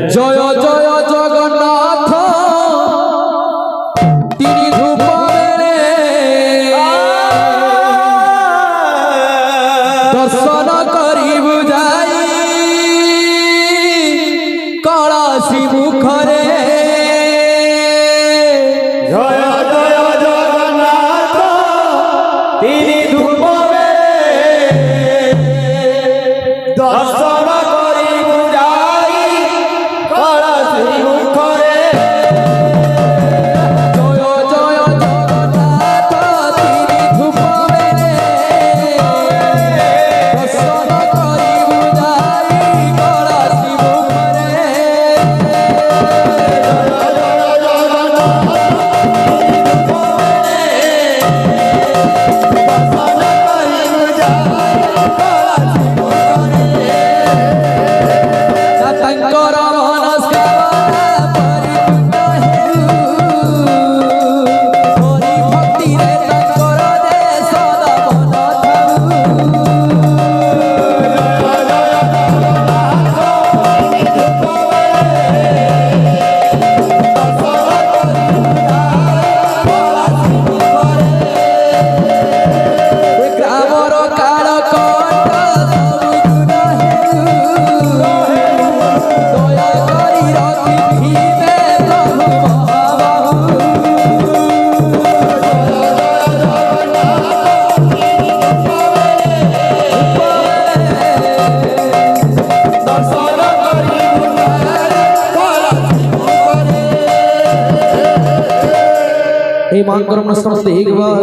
জয় জয় জগন্নাথ তিনি ধূপ বেড়ে দর্শন করি বুঝাই কলসি মুখরে জয় জয় জগন্নাথ তিনি ধূপ দর্শন করি বুঝাই কলসি মুখরে জয় জয় জগন্নাথ তিনি ধূপ বেড়ে দর্শন করি বুঝাই কলসি মুখরে ତାଙ୍କର ମନସ୍କାମନା ପରିପୂର୍ଣ୍ଣ ହେଉ ହରି ଭକ୍ତିରେ ତାଙ୍କର ଯେ ସଦା ମନ ଥାଉ ଗ୍ରାମର କାଳ କଟ ସବୁ ଗୁଣ ହେଉ ଦୟା କରି ରଖିଥିବେ ପ୍ରଭୁ ମହାବାହୁ ଦର୍ଶନ କରି এই মাঙ্গরম সমস্ত একবার